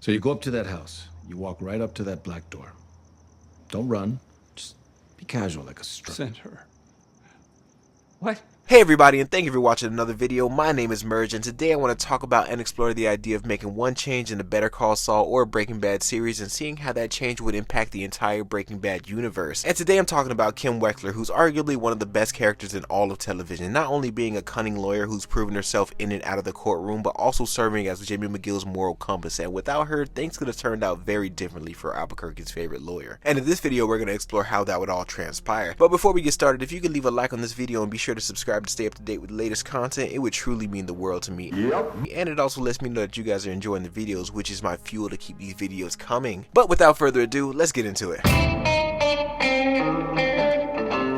So you go up to that house. You walk right up to that black door. Don't run. Just be casual like a strut. Send her. What? Hey everybody, and thank you for watching another video. My name is Merge, and today I want to talk about and explore the idea of making one change in the Better Call Saul or Breaking Bad series and seeing how that change would impact the entire Breaking Bad universe. And today I'm talking about Kim Wexler, who's arguably one of the best characters in all of television, not only being a cunning lawyer who's proven herself in and out of the courtroom, but also serving as Jimmy McGill's moral compass, and without her, things could have turned out very differently for Albuquerque's favorite lawyer. And in this video, we're going to explore how that would all transpire. But before we get started, if you could leave a like on this video and be sure to subscribe to stay up to date with the latest content, it would truly mean the world to me. And it also lets me know that you guys are enjoying the videos, which is my fuel to keep these videos coming. But without further ado, let's get into it.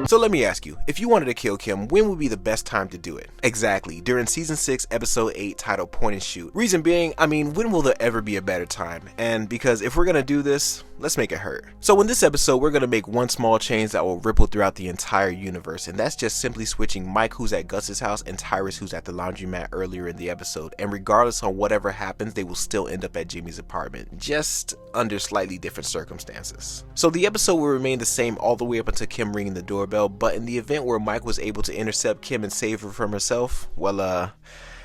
So let me ask you, if you wanted to kill Kim, when would be the best time to do it? Exactly, during season 6 episode 8 titled Point and Shoot. Reason being, when will there ever be a better time? And because if we're gonna do this, let's make it hurt. So in this episode, we're gonna make one small change that will ripple throughout the entire universe, and that's just simply switching Mike, who's at Gus's house, and Tyrus, who's at the laundromat earlier in the episode. And regardless of whatever happens, they will still end up at Jimmy's apartment, just under slightly different circumstances. So the episode will remain the same all the way up until Kim ringing the doorbell, but in the event where Mike was able to intercept Kim and save her from herself, well,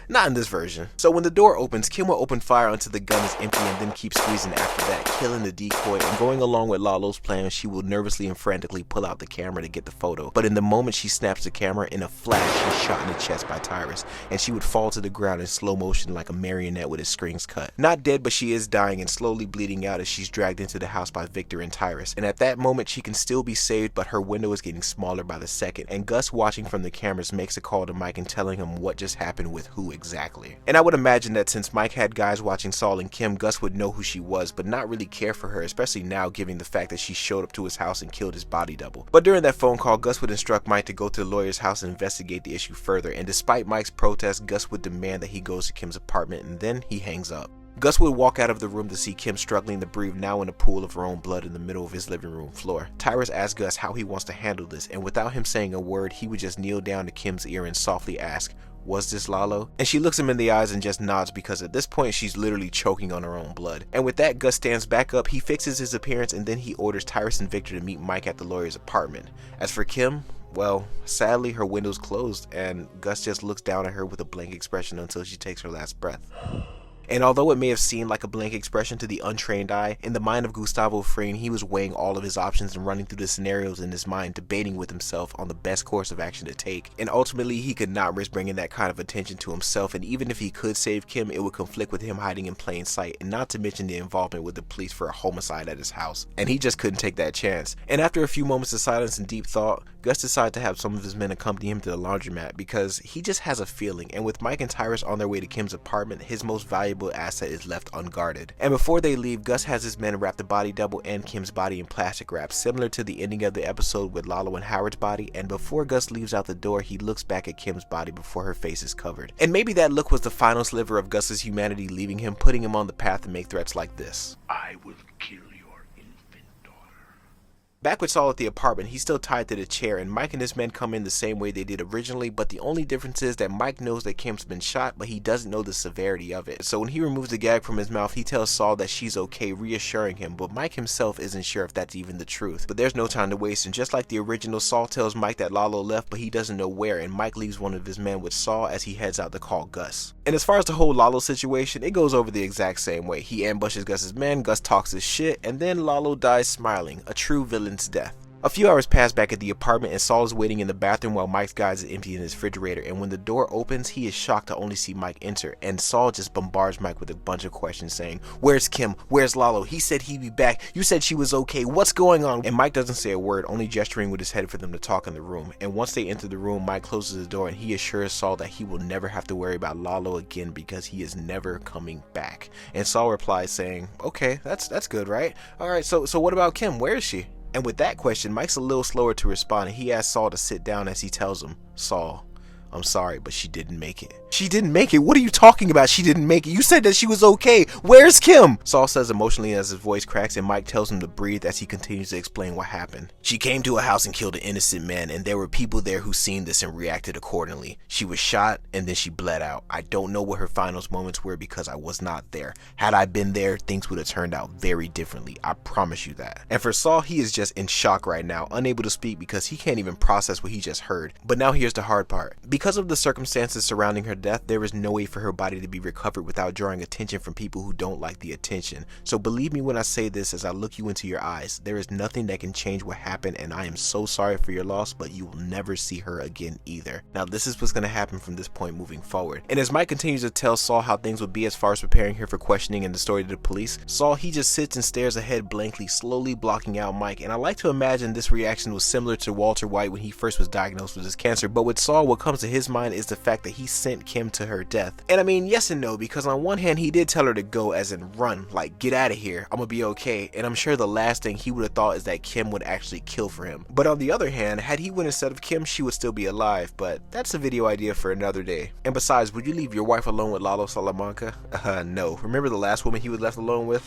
not in this version. So when the door opens, Kim will open fire until the gun is empty and then keep squeezing after that, killing the decoy, and going along with Lalo's plan, she will nervously and frantically pull out the camera to get the photo. But in the moment she snaps the camera, in a flash she's shot in the chest by Tyrus, and she would fall to the ground in slow motion like a marionette with its strings cut. Not dead, but she is dying and slowly bleeding out as she's dragged into the house by Victor and Tyrus. And at that moment she can still be saved, but her window is getting smaller by the second, and Gus, watching from the cameras, makes a call to Mike and telling him what just happened with who exactly. And I would imagine that since Mike had guys watching Saul and Kim, Gus would know who she was, but not really care for her, especially now given the fact that she showed up to his house and killed his body double. But during that phone call, Gus would instruct Mike to go to the lawyer's house and investigate the issue further, and despite Mike's protest, Gus would demand that he goes to Kim's apartment, and then he hangs up. Gus would walk out of the room to see Kim struggling to breathe, now in a pool of her own blood in the middle of his living room floor. Tyrus asks Gus how he wants to handle this, and without him saying a word, he would just kneel down to Kim's ear and softly ask, "Was this Lalo?" And she looks him in the eyes and just nods, because at this point she's literally choking on her own blood. And with that, Gus stands back up, he fixes his appearance, and then he orders Tyrus and Victor to meet Mike at the lawyer's apartment. As for Kim, well, sadly her window's closed, and Gus just looks down at her with a blank expression until she takes her last breath. And although it may have seemed like a blank expression to the untrained eye, in the mind of Gustavo Fring, he was weighing all of his options and running through the scenarios in his mind, debating with himself on the best course of action to take. And ultimately, he could not risk bringing that kind of attention to himself, and even if he could save Kim, it would conflict with him hiding in plain sight, and not to mention the involvement with the police for a homicide at his house. And he just couldn't take that chance. And after a few moments of silence and deep thought, Gus decided to have some of his men accompany him to the laundromat, because he just has a feeling, and with Mike and Tyrus on their way to Kim's apartment, his most valuable asset is left unguarded. And before they leave, Gus has his men wrap the body double and Kim's body in plastic wrap, similar to the ending of the episode with Lalo and Howard's body. And before Gus leaves out the door, he looks back at Kim's body before her face is covered. And maybe that look was the final sliver of Gus's humanity leaving him, putting him on the path to make threats like this. "I will kill your infant daughter." Back with Saul at the apartment, he's still tied to the chair, and Mike and his men come in the same way they did originally, but the only difference is that Mike knows that Kim's been shot, but he doesn't know the severity of it. So when he removes the gag from his mouth, he tells Saul that she's okay, reassuring him, but Mike himself isn't sure if that's even the truth. But there's no time to waste, and just like the original, Saul tells Mike that Lalo left, but he doesn't know where, and Mike leaves one of his men with Saul as he heads out to call Gus. And as far as the whole Lalo situation, it goes over the exact same way. He ambushes Gus's men, Gus talks his shit, and then Lalo dies smiling, a true villain's death. A few hours pass back at the apartment, and Saul is waiting in the bathroom while Mike's guys is emptying his refrigerator, and when the door opens, he is shocked to only see Mike enter, and Saul just bombards Mike with a bunch of questions saying, "Where's Kim? Where's Lalo? He said he'd be back. You said she was okay. What's going on?" And Mike doesn't say a word, only gesturing with his head for them to talk in the room. And once they enter the room, Mike closes the door and he assures Saul that he will never have to worry about Lalo again because he is never coming back. And Saul replies saying, "Okay, that's good, right? Alright, so what about Kim? Where is she?" And with that question, Mike's a little slower to respond, and he asks Saul to sit down as he tells him, "Saul, I'm sorry, but she didn't make it. She didn't make it. What are you talking about? She didn't make it. You said that she was okay. Where's Kim? Saul says emotionally as his voice cracks, and Mike tells him to breathe as he continues to explain what happened. She came to a house and killed an innocent man, and there were people there who seen this and reacted accordingly. She was shot and then she bled out. I don't know what her final moments were because I was not there. Had I been there, things would have turned out very differently. I promise you that. And for Saul, he is just in shock right now, unable to speak because he can't even process what he just heard. But now here's the hard part. Because of the circumstances surrounding her death, there is no way for her body to be recovered without drawing attention from people who don't like the attention. So believe me when I say this, as I look you into your eyes, there is nothing that can change what happened, and I am so sorry for your loss, but you will never see her again either. Now this is what's going to happen from this point moving forward. And as Mike continues to tell Saul how things would be as far as preparing her for questioning and the story to the police, Saul, he just sits and stares ahead blankly, slowly blocking out Mike. And I like to imagine this reaction was similar to Walter White when he first was diagnosed with his cancer, but with Saul, what comes to his mind is the fact that he sent Kim to her death. And I mean, yes and no, because on one hand he did tell her to go, as in run, like get out of here, I'm gonna be okay. And I'm sure the last thing he would have thought is that Kim would actually kill for him. But on the other hand, had he went instead of Kim, she would still be alive, but that's a video idea for another day. And besides, would you leave your wife alone with Lalo Salamanca? No. Remember the last woman he was left alone with?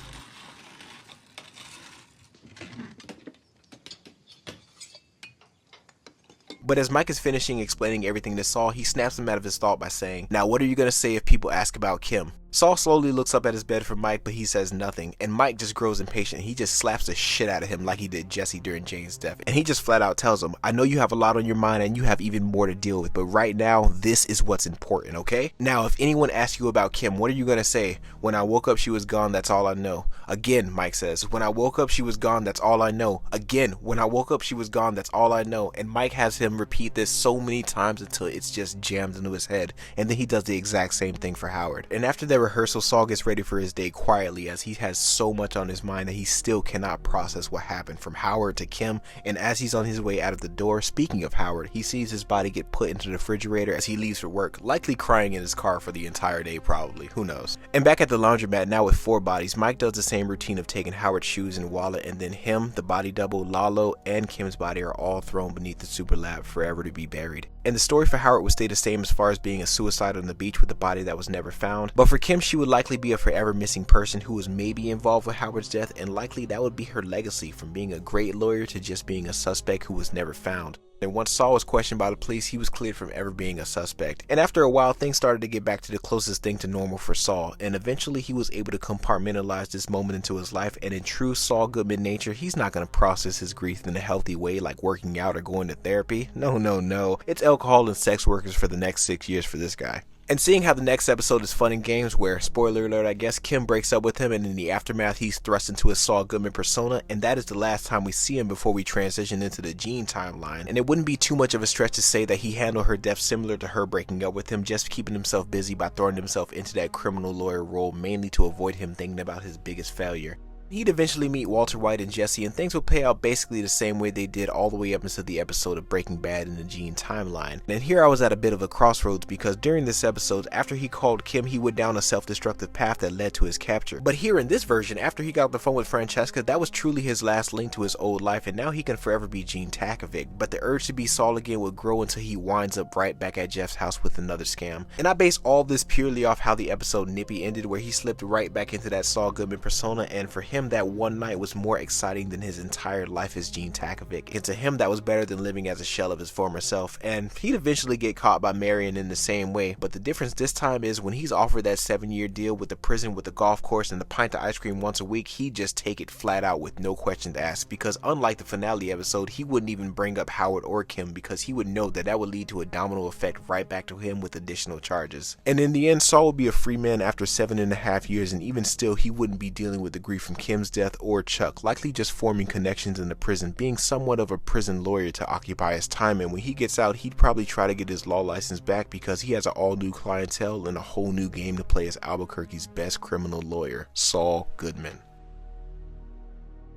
But as Mike is finishing explaining everything to Saul, he snaps him out of his thought by saying, "Now what are you gonna say if people ask about Kim?" Saul slowly looks up at his bed for Mike, but he says nothing, and Mike just grows impatient. He just slaps the shit out of him like he did Jesse during Jane's death, and he just flat out tells him, "I know you have a lot on your mind and you have even more to deal with, but right now, this is what's important, okay? Now, if anyone asks you about Kim, what are you gonna say? When I woke up, she was gone, that's all I know." Again, Mike says, "When I woke up, she was gone, that's all I know." Again, "When I woke up, she was gone, that's all I know." And Mike has him repeat this so many times until it's just jammed into his head, and then he does the exact same thing for Howard. And after their rehearsal, Saul gets ready for his day quietly, as he has so much on his mind that he still cannot process what happened from Howard to Kim. And as he's on his way out of the door, speaking of Howard, he sees his body get put into the refrigerator as he leaves for work, likely crying in his car for the entire day probably, who knows. And back at the laundromat, now with 4 bodies, Mike does the same routine of taking Howard's shoes and wallet, and then him, the body double, Lalo, and Kim's body are all thrown beneath the super lab forever to be buried. And the story for Howard would stay the same as far as being a suicide on the beach with a body that was never found, but for Kim, she would likely be a forever missing person who was maybe involved with Howard's death, and likely that would be her legacy, from being a great lawyer to just being a suspect who was never found. And once Saul was questioned by the police, he was cleared from ever being a suspect. And after a while, things started to get back to the closest thing to normal for Saul, and eventually he was able to compartmentalize this moment into his life. And in true Saul Goodman nature, he's not going to process his grief in a healthy way like working out or going to therapy. No. It's alcohol and sex workers for the next 6 years for this guy. And seeing how the next episode is fun and games, where, spoiler alert I guess, Kim breaks up with him, and in the aftermath he's thrust into his Saul Goodman persona, and that is the last time we see him before we transition into the Jean timeline. And it wouldn't be too much of a stretch to say that he handled her death similar to her breaking up with him, just keeping himself busy by throwing himself into that criminal lawyer role, mainly to avoid him thinking about his biggest failure. He'd eventually meet Walter White and Jesse, and things would play out basically the same way they did all the way up into the episode of Breaking Bad in the Gene timeline. And here I was at a bit of a crossroads, because during this episode, after he called Kim, he went down a self-destructive path that led to his capture. But here in this version, after he got off the phone with Francesca, that was truly his last link to his old life, and now he can forever be Gene Takovic. But the urge to be Saul again would grow until he winds up right back at Jeff's house with another scam. And I base all this purely off how the episode Nippy ended, where he slipped right back into that Saul Goodman persona, and for him that one night was more exciting than his entire life as Gene Takovic, and to him that was better than living as a shell of his former self. And he'd eventually get caught by Marion in the same way, but the difference this time is when he's offered that 7-year deal with the prison with the golf course and the pint of ice cream once a week, he'd just take it flat out with no questions asked, because unlike the finale episode, he wouldn't even bring up Howard or Kim, because he would know that that would lead to a domino effect right back to him with additional charges. And in the end, Saul would be a free man after 7.5 years, and even still he wouldn't be dealing with the grief from Kim's death or Chuck, likely just forming connections in the prison, being somewhat of a prison lawyer to occupy his time. And when he gets out, he'd probably try to get his law license back, because he has an all new clientele and a whole new game to play as Albuquerque's best criminal lawyer, Saul Goodman.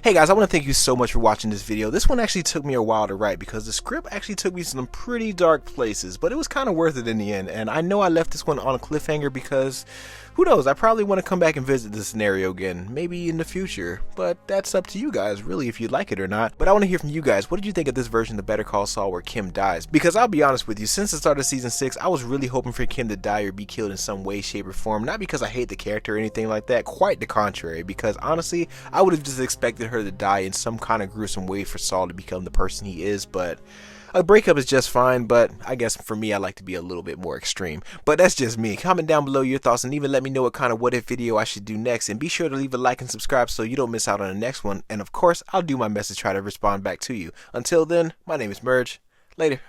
Hey guys, I want to thank you so much for watching this video. This one actually took me a while to write, because the script actually took me to some pretty dark places, but it was kind of worth it in the end. And I know I left this one on a cliffhanger because, Who knows, I probably want to come back and visit this scenario again, maybe in the future, but that's up to you guys really if you'd like it or not. But I want to hear from you guys. What did you think of this version of Better Call Saul where Kim dies? Because I'll be honest with you, since the start of season 6, I was really hoping for Kim to die or be killed in some way, shape, or form. Not because I hate the character or anything like that, quite the contrary, because honestly, I would have just expected her to die in some kind of gruesome way for Saul to become the person he is. But a breakup is just fine, but I guess for me, I like to be a little bit more extreme. But that's just me. Comment down below your thoughts and even let me know what kind of what if video I should do next. And be sure to leave a like and subscribe so you don't miss out on the next one. And of course, I'll do my best to try to respond back to you. Until then, my name is Merge. Later.